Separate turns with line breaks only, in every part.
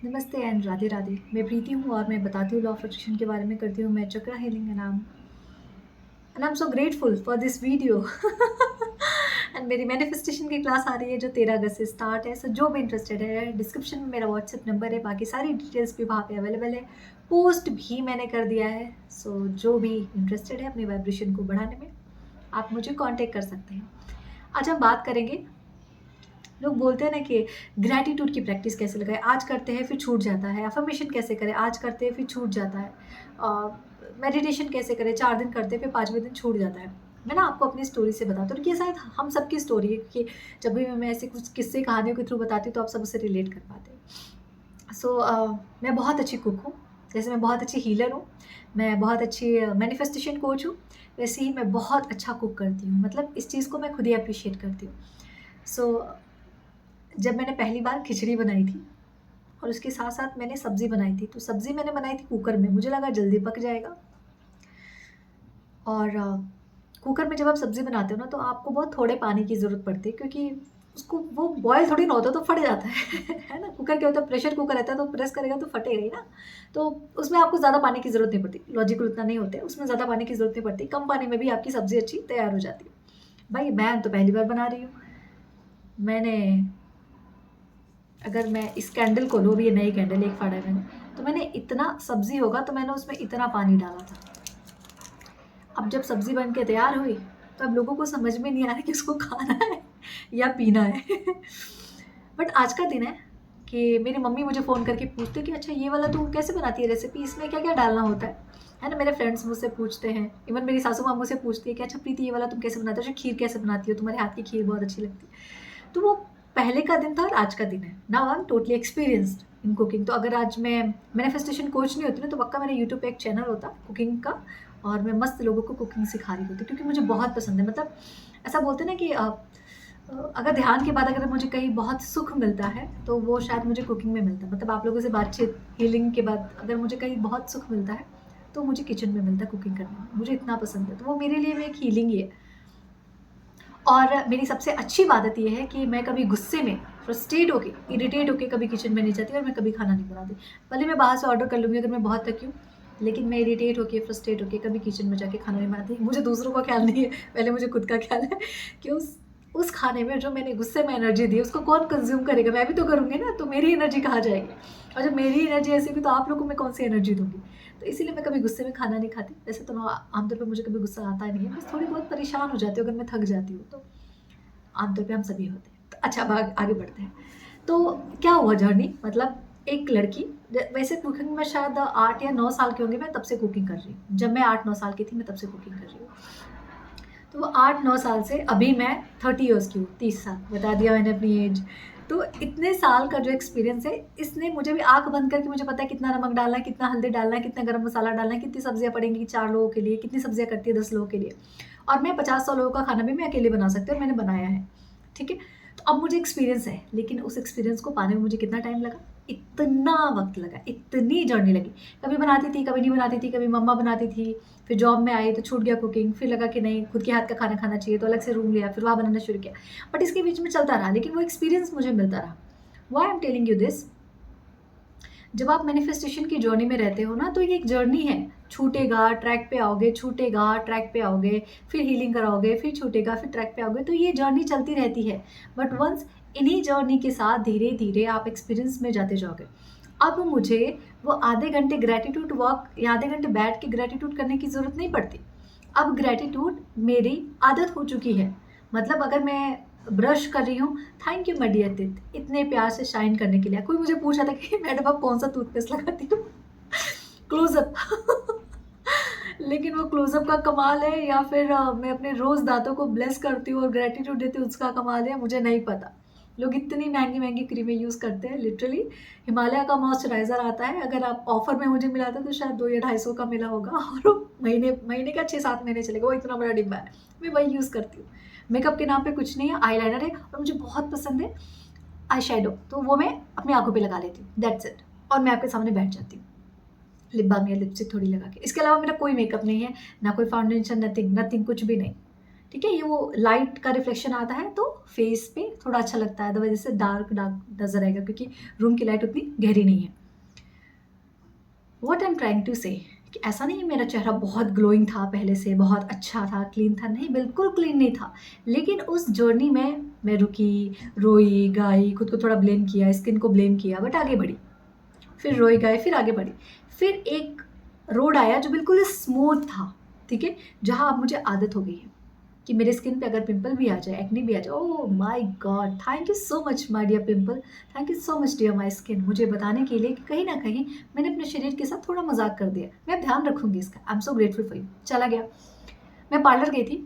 नमस्ते एंड राधे राधे। मैं प्रीति हूँ और मैं बताती हूँ लॉ ऑफ अट्रैक्शन के बारे में, करती हूँ मैं chakra healing and I am so grateful for this video. And मेरी मैनिफेस्टेशन की क्लास आ रही है जो 13 अगस्त से स्टार्ट है। सो जो भी इंटरेस्टेड है, डिस्क्रिप्शन में मेरा व्हाट्सएप नंबर है, बाकी सारी डिटेल्स भी वहाँ पे अवेलेबल है। पोस्ट भी मैंने कर दिया है। सो जो भी इंटरेस्टेड है अपनी वाइब्रेशन को बढ़ाने में, आप मुझे कांटेक्ट कर सकते हैं। आज हम बात करेंगे, लोग बोलते हैं ना कि ग्रैटिट्यूड की प्रैक्टिस कैसे लगाएं, आज करते हैं फिर छूट जाता है। अफर्मेशन कैसे करें, आज करते हैं फिर छूट जाता है। मेडिटेशन कैसे करें, 4 दिन करते हैं फिर 5वें दिन छूट जाता है। मैं ना आपको अपनी स्टोरी से बताती हूँ, ये शायद हम सबकी स्टोरी है कि जब भी मैं ऐसे कुछ किस्से कहानियों के थ्रू बताती हूँ तो आप सब उससे रिलेट कर पाते हैं। मैं बहुत अच्छी कुक हूँ, जैसे मैं बहुत अच्छी हीलर हूँ, मैं बहुत अच्छी मैनिफेस्टेशन कोच हूँ, वैसे ही मैं बहुत अच्छा कुक करती हूँ। मतलब इस चीज़ को मैं खुद ही अप्रिशिएट करती हूँ। सो जब मैंने पहली बार खिचड़ी बनाई थी और उसके साथ-साथ मैंने सब्ज़ी बनाई थी, तो सब्ज़ी मैंने बनाई थी कुकर में, मुझे लगा जल्दी पक जाएगा। और कुकर में जब आप सब्ज़ी बनाते हो ना, तो आपको बहुत थोड़े पानी की ज़रूरत पड़ती है, क्योंकि उसको वो बॉयल थोड़ी ना होता, तो फट जाता है, है ना? कुकर क्या होता है, प्रेशर कुकर रहता है, तो प्रेस करेगा तो फटेगा ही ना। तो उसमें आपको ज़्यादा पानी की ज़रूरत नहीं पड़ती, लॉजिकल उतना नहीं होते, उसमें ज़्यादा पानी की ज़रूरत नहीं पड़ती, कम पानी में भी आपकी सब्ज़ी अच्छी तैयार हो जाती है। भाई मैं तो पहली बार बना रही हूँ, मैंने अगर मैं इस कैंडल को लूँ, अभी ये नई कैंडल एक फाड़ा है मैंने, तो मैंने इतना सब्ज़ी होगा तो मैंने उसमें इतना पानी डाला था। अब जब सब्ज़ी बन के तैयार हुई, तो अब लोगों को समझ में नहीं आ रहा कि उसको खाना है या पीना है। बट आज का दिन है कि मेरी मम्मी मुझे फ़ोन करके पूछती है कि अच्छा ये वाला तू कैसे बनाती है रेसिपी, इसमें क्या-क्या डालना होता है ना? मेरे फ्रेंड्स मुझसे पूछते हैं, इवन मेरी सासू माँ मुझसे पूछती है कि अच्छा प्रीति ये वाला तुम कैसे बनाते हो? अच्छा खीर कैसे बनाती हो? तुम्हारे हाथ की खीर बहुत अच्छी लगती है। तो वो पहले का दिन था और आज का दिन है। Now I am totally experienced in cooking. तो अगर आज मैं मैनिफेस्टेशन कोच नहीं होती ना, तो पक्का मेरे यूट्यूब पे एक चैनल होता कुकिंग का, और मैं मस्त लोगों को कुकिंग सिखा रही होती, क्योंकि मुझे बहुत पसंद है। मतलब ऐसा बोलते हैं ना कि अगर ध्यान के बाद अगर मुझे कहीं बहुत सुख मिलता है, तो वो शायद मुझे कुकिंग में मिलता है। मतलब आप लोगों से बातचीत, हीलिंग के बाद अगर मुझे कहीं बहुत सुख मिलता है, तो मुझे किचन में मिलता है कुकिंग करने में। मुझे इतना पसंद है, तो वो मेरे लिए भी एक हीलिंग ही है। और मेरी सबसे अच्छी आदत ये है कि मैं कभी गुस्से में, फ्रस्ट्रेट होके, इरिटेट होके कभी किचन में नहीं जाती और मैं कभी खाना नहीं बनाती। भले मैं बाहर से ऑर्डर कर लूँगी अगर मैं बहुत थकी हूँ, लेकिन मैं इरिटेट होके, फ्रस्ट्रेट होके कभी किचन में जाके खाना नहीं बनाती। मुझे दूसरों का ख़्याल नहीं है, पहले मुझे खुद का ख़्याल है कि उस खाने में जो मैंने गुस्से में एनर्जी दी, उसको कौन कंज़्यूम करेगा? मैं भी तो करूँगी ना, तो मेरी एनर्जी कहाँ जाएगी? और जब मेरी एनर्जी ऐसी होगी, तो आप लोगों को मैं कौन-सी एनर्जी दूँगी? तो इसीलिए मैं कभी गुस्से में खाना नहीं खाती। वैसे तो आमतौर पे मुझे कभी गुस्सा आता नहीं है, बस थोड़ी बहुत परेशान हो जाती हूँ अगर मैं थक जाती हूँ तो। आमतौर पे हम सभी होते हैं। तो अच्छा, अब आगे बढ़ते हैं। तो क्या हुआ जर्नी, मतलब एक लड़की, वैसे कुकिंग में शायद 8 या 9 साल की होंगी मैं तब से कुकिंग कर रही हूँ। जब मैं 8-9 साल की थी मैं तब से कुकिंग कर रही हूँ। तो वो 8-9 साल से अभी मैं 30 इयर्स की हूँ, 30 साल, बता दिया मैंने अपनी एज। तो इतने साल का जो एक्सपीरियंस है, इसने मुझे भी आँख बंद करके मुझे पता है कितना नमक डालना है, कितना हल्दी डालना है, कितना गरम मसाला डालना है, कितनी सब्जियाँ पड़ेंगी 4 लोगों के लिए, कितनी सब्जियाँ कटती है 10 लोगों के लिए। और मैं 50-100 लोगों का खाना भी मैं अकेले बना सकती हूँ और मैंने बनाया है। ठीक है? तो अब मुझे एक्सपीरियंस है, लेकिन उस एक्सपीरियंस को पाने में मुझे कितना टाइम लगा? इतना वक़्त लगा, इतनी जर्नी लगी। कभी बनाती थी, कभी नहीं बनाती थी, कभी मम्मा बनाती थी, फिर जॉब में आई तो छूट गया कुकिंग, फिर लगा कि नहीं खुद के हाथ का खाना खाना चाहिए, तो अलग से रूम लिया, फिर वहाँ बनाना शुरू किया। बट इसके बीच में चलता रहा, लेकिन वो एक्सपीरियंस मुझे मिलता रहा। Why I am telling you this? जब आप मैनिफेस्टेशन की जर्नी में रहते हो ना, तो ये एक जर्नी है। छूटेगा, ट्रैक पे आओगे, छूटेगा, ट्रैक पे आओगे, फिर हीलिंग कराओगे, फिर छूटेगा, फिर ट्रैक पे आओगे, तो ये जर्नी चलती रहती है। बट वंस इन्हीं जर्नी के साथ धीरे-धीरे आप एक्सपीरियंस में जाते जाओगे। अब मुझे वो आधे घंटे ग्रैटिट्यूड वॉक या आधे घंटे बैठ के ग्रैटिट्यूड करने की ज़रूरत नहीं पड़ती। अब ग्रैटिट्यूड मेरी आदत हो चुकी है। मतलब अगर मैं ब्रश कर रही हूँ, थैंक यू मडियर टिथ, इतने प्यार से शाइन करने के लिए। कोई मुझे पूछ रहा था कि मैडम आप कौन-सा टूथपेस्ट लगाती हो? क्लोज़अप। लेकिन वो क्लोज़अप का कमाल है या फिर मैं अपने रोज़ दाँतों को ब्लेस करती हूँ और ग्रैटिट्यूड देती हूँ उसका कमाल है, मुझे नहीं पता। लोग इतनी महँगी-महँगी क्रीमें यूज़ करते हैं, लिटरली हिमालय का मॉइस्चराइज़र आता है, अगर आप ऑफ़र में मुझे मिला था तो शायद 2 या 250 का मिला होगा और वो महीने महीने क्या 6-7 महीने चलेगा, वो इतना बड़ा डिब्बा है। मैं वही यूज़ करती हूँ। मेकअप के नाम पे कुछ नहीं है, आईलाइनर है और मुझे बहुत पसंद है आई शैडो, तो वो मैं अपनी आँखों पे लगा लेती हूँ, दैट्स इट। और मैं आपके सामने बैठ जाती हूँ, लिप बाम या लिपस्टिक थोड़ी लगा के। इसके अलावा मेरा कोई मेकअप नहीं है, ना कोई फाउंडेशन, नथिंग, नथिंग, कुछ भी नहीं, ठीक है, ये वो लाइट का रिफ्लेक्शन आता है तो फेस पे थोड़ा अच्छा लगता है, अदरवाइज से डार्क डार्क नजर आएगा क्योंकि रूम की लाइट उतनी गहरी नहीं है। What I am trying to say कि ऐसा नहीं है मेरा चेहरा बहुत ग्लोइंग था पहले से, बहुत अच्छा था, क्लीन था, नहीं बिल्कुल क्लीन नहीं था। लेकिन उस जर्नी में मैं रुकी, रोई गाई, खुद को थोड़ा ब्लेम किया, स्किन को ब्लेम किया, बट आगे बढ़ी। फिर रोई गए, फिर आगे बढ़ी। फिर एक रोड आया जो बिल्कुल स्मूथ था, ठीक है, जहाँ अब मुझे आदत हो गई है कि मेरे स्किन पे अगर पिंपल भी आ जाए, एक्ने भी आ जाए, oh my God, thank you so much my dear pimple, thank you so much dear my skin, मुझे बताने के लिए कि कहीं ना कहीं मैंने अपने शरीर के साथ थोड़ा मजाक कर दिया। मैं अब ध्यान रखूंगी इसका। आई am so grateful for you. चला गया। मैं पार्लर गई थी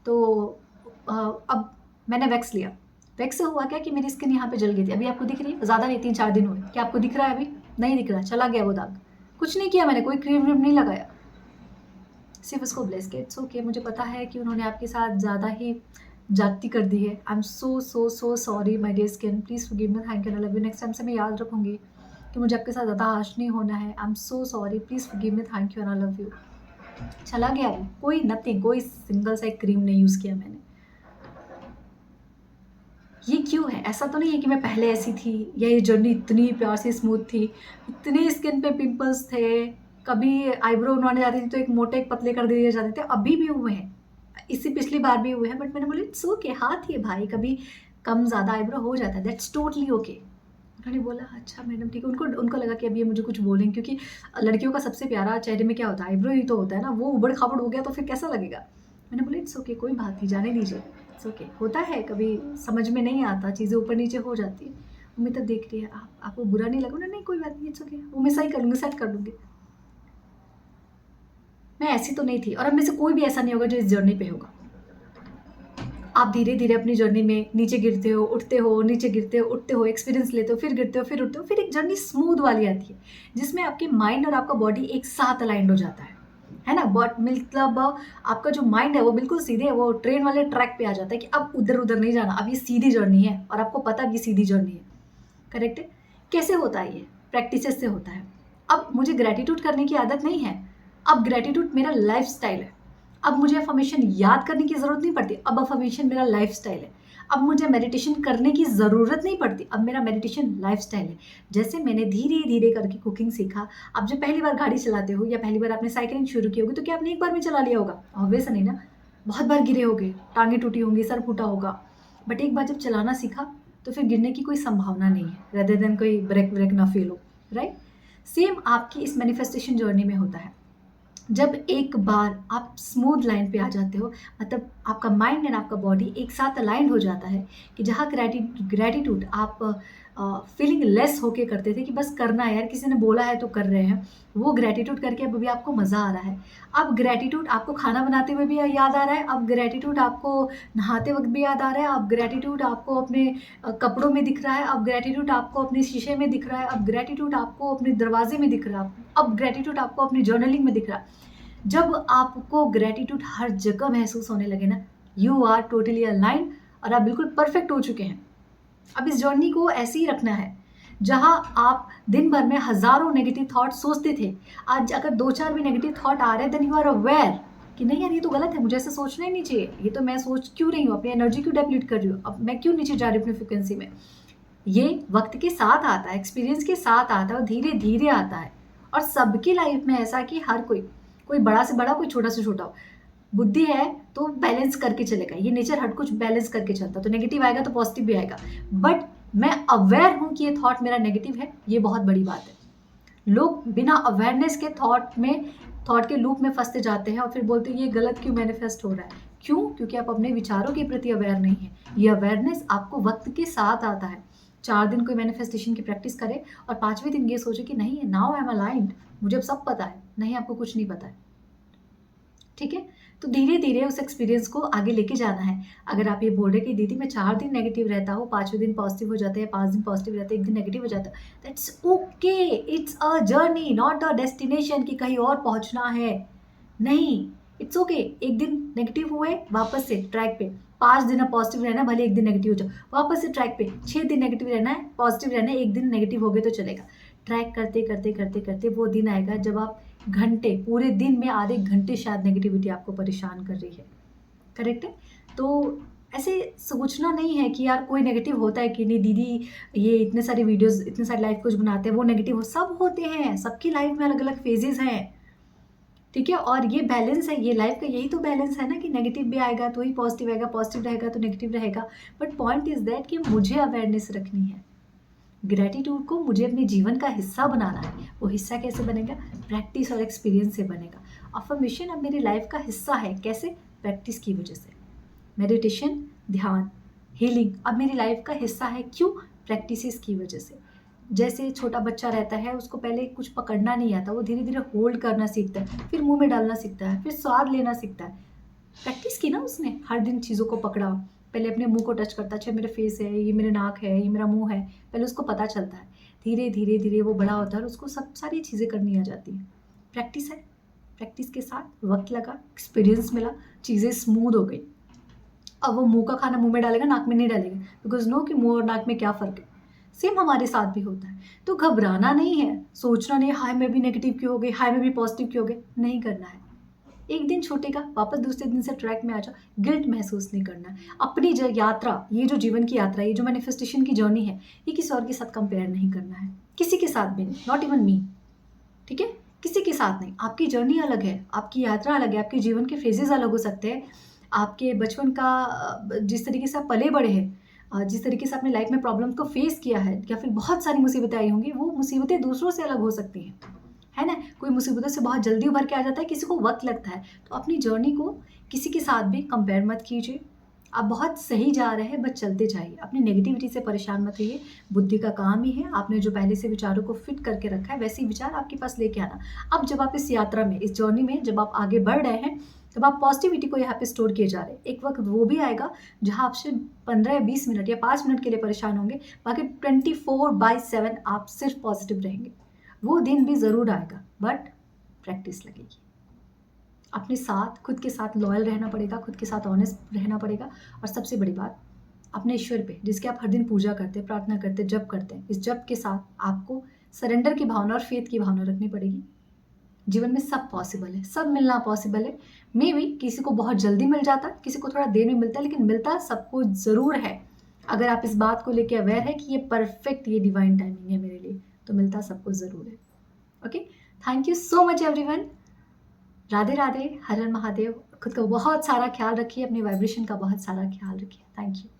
तो अब मैंने वैक्स लिया। वैक्स से हुआ क्या कि मेरी स्किन यहाँ पे जल गई थी। अभी आपको दिख रही है? ज़्यादा नहीं, 3-4 दिन हुए। क्या आपको दिख रहा है? अभी नहीं दिख रहा, चला गया वो दाग। कुछ नहीं किया मैंने, कोई क्रीम व्रीम नहीं लगाया, सिर्फ उसको ब्लेस किया। इट्स ओके, मुझे पता है कि उन्होंने आपके साथ ज़्यादा ही जाती कर दी है। आई am so so so sorry my dear skin, please forgive me, thank you and I love you. Next time से मैं याद रखूँगी कि मुझे आपके साथ ज़्यादा हार्श नहीं होना है। आई am so sorry, please forgive me, thank you and I love you. चला गया वो, कोई नथिंग, कोई सिंगल सा एक क्रीम नहीं यूज़ किया मैंने। ये क्यों है? ऐसा तो नहीं है कि मैं पहले ऐसी थी या ये जर्नी इतनी प्यार से स्मूथ थी, इतने स्किन पे पिंपल्स थे, कभी आईब्रो बनवाने जाती थी तो एक मोटे एक पतले कर दिए जाते थे, अभी भी हुए हैं, इससे पिछली बार भी हुए हैं, बट मैंने बोला इट्स ओके, हाथ ही है भाई, कभी कम ज़्यादा आईब्रो हो जाता है, दैट्स टोटली ओके। उन्होंने बोला अच्छा मैडम ठीक है। उनको उनको लगा कि अभी ये मुझे कुछ बोलेंगे, क्योंकि लड़कियों का सबसे प्यारा चेहरे में क्या होता है? आईब्रो ही तो होता है ना, वो उबड़ खाबड़ हो गया तो फिर कैसा लगेगा। मैंने बोला इट्स ओके, कोई बात नहीं, जाने दीजिए, इट्स ओके, होता है, कभी समझ में नहीं आता, चीज़ें ऊपर नीचे हो जाती है। मम्मी तब देख रही है, आपको बुरा नहीं लगा? नहीं कोई बात नहीं, इट्स ओके, वो मैं सही कर लूँगी, सेट कर लूँगी। मैं ऐसी तो नहीं थी, और अब में से कोई भी ऐसा नहीं होगा जो इस जर्नी पे होगा। आप धीरे धीरे अपनी जर्नी में नीचे गिरते हो, उठते हो, नीचे गिरते हो, उठते हो, एक्सपीरियंस लेते हो, फिर गिरते हो, फिर उठते हो, फिर एक जर्नी स्मूथ वाली आती है जिसमें आपके माइंड और आपका बॉडी एक साथ अलाइंड हो जाता है ना। बट मतलब आपका जो माइंड है वो बिल्कुल सीधे, वो ट्रेन वाले ट्रैक पे आ जाता है कि अब उधर उधर नहीं जाना, अब ये सीधी जर्नी है, और आपको पता है ये सीधी जर्नी है। करेक्ट है? कैसे होता है ये? प्रैक्टिसेस से होता है। अब मुझे ग्रेटिट्यूड करने की आदत नहीं है, अब ग्रेटिट्यूड मेरा लाइफ स्टाइल है। अब मुझे अफर्मेशन याद करने की ज़रूरत नहीं पड़ती, अब अफर्मेशन मेरा लाइफ स्टाइल है। अब मुझे मेडिटेशन करने की ज़रूरत नहीं पड़ती, अब मेरा मेडिटेशन लाइफ स्टाइल है। जैसे मैंने धीरे धीरे करके कुकिंग सीखा। आप जब पहली बार गाड़ी चलाते हो या पहली बार आपने साइकिलिंग शुरू की होगी तो क्या आपने एक बार में चला लिया होगा? ऑब्वियस नहीं ना, बहुत बार गिरे होगे, टांगें टूटी होंगी, सर फूटा होगा। बट एक बार जब चलाना सीखा तो फिर गिरने की कोई संभावना नहीं है, रेदर देन कोई ब्रेक ब्रेक ना फील हो, राइट? सेम आपकी इस मैनिफेस्टेशन जर्नी में होता है। जब एक बार आप स्मूथ लाइन पे आ जाते हो, मतलब आपका माइंड एंड आपका बॉडी एक साथ अलाइंड हो जाता है कि जहाँ ग्रेटिट्यूड आप फीलिंग लेस होके करते थे कि बस करना है यार, किसी ने बोला है तो कर रहे हैं, वो ग्रेटिट्यूड करके अब भी आपको मज़ा आ रहा है। अब ग्रेटिट्यूड आपको खाना बनाते हुए भी याद आ रहा है, अब ग्रेटिट्यूड आपको नहाते वक्त भी याद आ रहा है, अब ग्रेटिट्यूड आपको अपने कपड़ों में दिख रहा है, अब ग्रेटिट्यूड आपको अपने शीशे में दिख रहा है, अब ग्रेटिट्यूड आपको अपने दरवाजे में दिख रहा है, अब ग्रेटिट्यूड आपको अपनी जर्नलिंग में दिख रहा है। जब आपको ग्रेटिट्यूड हर जगह महसूस होने लगे ना, यू आर टोटली अलाइंड और आप बिल्कुल परफेक्ट हो चुके हैं। अब इस जर्नी को ऐसे ही रखना है, जहाँ आप दिन भर में हज़ारों नेगेटिव थॉट सोचते थे, आज अगर 2-4 भी नेगेटिव थॉट आ रहे हैं, देन यू आर अवेयर कि नहीं यार ये तो गलत है, मुझे ऐसा सोचना ही नहीं चाहिए, ये तो मैं सोच क्यों रही हूँ, अपनी एनर्जी क्यों डेप्लीट कर रही हूँ, अब मैं क्यों नीचे जा रही हूँ अपनी फ्रिक्वेंसी में। ये वक्त के साथ आता है, एक्सपीरियंस के साथ आता है और धीरे धीरे आता है। और सबकी लाइफ में ऐसा कि हर कोई बड़ा से बड़ा, कोई छोटा से छोटा हो, बुद्धि है तो बैलेंस करके चलेगा, ये नेचर हर कुछ बैलेंस करके चलता, तो नेगेटिव आएगा तो पॉजिटिव भी आएगा। बट मैं अवेयर हूँ कि ये थॉट मेरा नेगेटिव है, ये बहुत बड़ी बात है। लोग बिना अवेयरनेस के थॉट के लूप में फंसते जाते हैं और फिर बोलते हैं ये गलत क्यों मैनिफेस्ट हो रहा है। क्यों? क्योंकि आप अपने विचारों के प्रति अवेयर नहीं है। ये अवेयरनेस आपको वक्त के साथ आता है। 4 दिन कोई मैनिफेस्टेशन की प्रैक्टिस करे और 5वें दिन ये सोचे कि नहीं नाउ आई एम अलाइंड, मुझे अब सब पता है। नहीं, आपको कुछ नहीं पता है, ठीक है? तो धीरे धीरे उस एक्सपीरियंस को आगे लेके जाना है। अगर आप ये बोल रहे कि दीदी मैं 4 दिन नेगेटिव रहता हूँ, 5वें दिन पॉजिटिव हो जाते हैं, 5 दिन पॉजिटिव रहते हैं, 1 दिन नेगेटिव हो जाता है, that's okay, it's a journey not a destination कि कहीं और पहुँचना है। नहीं, इट्स ओके, 1 दिन नेगेटिव हुए वापस से ट्रैक पे, 5 दिन अब पॉजिटिव रहना है, भले 1 दिन नेगेटिव हो जाओ, वापस से ट्रैक पे, 6 दिन नेगेटिव रहना है, पॉजिटिव रहना है, 1 दिन नेगेटिव हो गए तो चलेगा। ट्रैक करते करते करते करते वो दिन आएगा जब आप घंटे, पूरे दिन में आधे घंटे शायद नेगेटिविटी आपको परेशान कर रही है, करेक्ट है? तो ऐसे सोचना नहीं है कि यार कोई नेगेटिव होता है कि नहीं दीदी, ये इतने सारे वीडियोज़, इतने सारे लाइफ़ कोच बनाते हैं, वो नेगेटिव हो, सब होते हैं, सबकी लाइफ़ में अलग-अलग फ़ेजेज़ हैं, ठीक है? और ये बैलेंस है, ये लाइफ़ का यही तो बैलेंस है ना कि नेगेटिव भी आएगा तो ही पॉज़िटिव आएगा, पॉज़िटिव रहेगा तो नेगेटिव रहेगा। बट पॉइंट इज़ दैट कि मुझे अवेयरनेस रखनी है। ग्रैटिट्यूड को मुझे अपने जीवन का हिस्सा बनाना है। वो हिस्सा कैसे बनेगा? प्रैक्टिस और एक्सपीरियंस से बनेगा। अफ़र्मेशन अब मेरी लाइफ़ का हिस्सा है, कैसे? प्रैक्टिस की वजह से। मेडिटेशन, ध्यान, हीलिंग अब मेरी लाइफ का हिस्सा है। क्यों? प्रैक्टिसेस की वजह से। जैसे छोटा बच्चा रहता है, उसको पहले कुछ पकड़ना नहीं आता, वो धीरे-धीरे होल्ड करना सीखता है, फिर मुँह में डालना सीखता है, फिर स्वाद लेना सीखता है। प्रैक्टिस की ना उसने, हर दिन चीज़ों को पकड़ा, पहले अपने मुँह को टच करता, अच्छा मेरे फेस है, ये मेरे नाक है, ये मेरा मुँह है, पहले उसको पता चलता है। धीरे, धीरे, धीरे वो बड़ा होता है और उसको सब सारी चीज़ें करनी आ जाती हैं। प्रैक्टिस है, प्रैक्टिस के साथ वक़्त लगा, एक्सपीरियंस मिला, चीज़ें स्मूथ हो गई। अब वो मुँह का खाना मुँह में डालेगा, नाक में नहीं डालेगा, बिकॉज़ नो कि मुँह और नाक में क्या फ़र्क है। सेम हमारे साथ भी होता है। तो घबराना नहीं है, सोचना नहीं है, हाय मैं भी नेगेटिव क्यों हो गई, हाय मैं भी पॉज़िटिव क्यों हो गई, नहीं करना है। एक दिन छूटेगा, वापस दूसरे दिन से ट्रैक में आ जाओ, गिल्ट महसूस नहीं करना है। अपनी ज यात्रा, ये जो जीवन की यात्रा है, ये जो मैनिफेस्टेशन की जर्नी है, ये किसी और के साथ कंपेयर नहीं करना है। किसी के साथ भी नहीं, नॉट इवन मी, ठीक है? किसी के साथ नहीं। आपकी जर्नी अलग है, आपकी यात्रा अलग है, आपके जीवन के फ़ेजेज़ अलग हो सकते हैं। आपके बचपन का जिस तरीके से आप पले-बड़े हैं, जिस तरीके से आपने लाइफ़ में प्रॉब्लम्स को फ़ेस किया है या फिर बहुत सारी मुसीबतें आई होंगी, वो मुसीबतें दूसरों से अलग हो सकती हैं। है ना? कोई मुसीबतों से बहुत जल्दी उभर के आ जाता है, किसी को वक़्त लगता है। तो अपनी जर्नी को किसी के साथ भी कंपेयर मत कीजिए। आप बहुत सही जा रहे हैं, बस चलते जाइए। अपनी नेगेटिविटी से परेशान मत होइए। बुद्धि का काम ही है, आपने जो पहले से विचारों को फिट करके रखा है, वैसे ही विचार आपके पास लेके आना। अब जब आप इस यात्रा में, इस जर्नी में जब आप आगे बढ़ रहे हैं, तब आप पॉज़िटिविटी को यहाँ पे स्टोर किए जा रहे हैं। एक वक़्त वो भी आएगा, जहाँ आप सिर्फ़ 15 या 20 मिनट या 5 मिनट के लिए परेशान होंगे, बाकी 24/7 आप सिर्फ़ पॉज़िटिव रहेंगे। वो दिन भी ज़रूर आएगा, बट प्रैक्टिस लगेगी। अपने साथ, खुद के साथ लॉयल रहना पड़ेगा, खुद के साथ ऑनेस्ट रहना पड़ेगा और सबसे बड़ी बात, अपने ईश्वर पे, जिसकी आप हर दिन पूजा करते हैं, प्रार्थना करते हैं, जप करते हैं, इस जप के साथ आपको सरेंडर की भावना और फ़ेथ की भावना रखनी पड़ेगी। जीवन में सब पॉसिबल है, सब मिलना पॉसिबल है। मेबी किसी को बहुत जल्दी मिल जाता है, किसी को थोड़ा देर में मिलता है, लेकिन मिलता सबको ज़रूर है। अगर आप इस बात को लेके अवेयर हैं कि ये परफ़ेक्ट, ये डिवाइन टाइमिंग है मेरे लिए, तो मिलता सबको ज़रूर है। Okay? Thank you so much everyone. Radhe Radhe, Har Har Mahadev. खुद का बहुत सारा ख्याल रखिए, अपने वाइब्रेशन का बहुत सारा ख्याल रखिए। Thank you.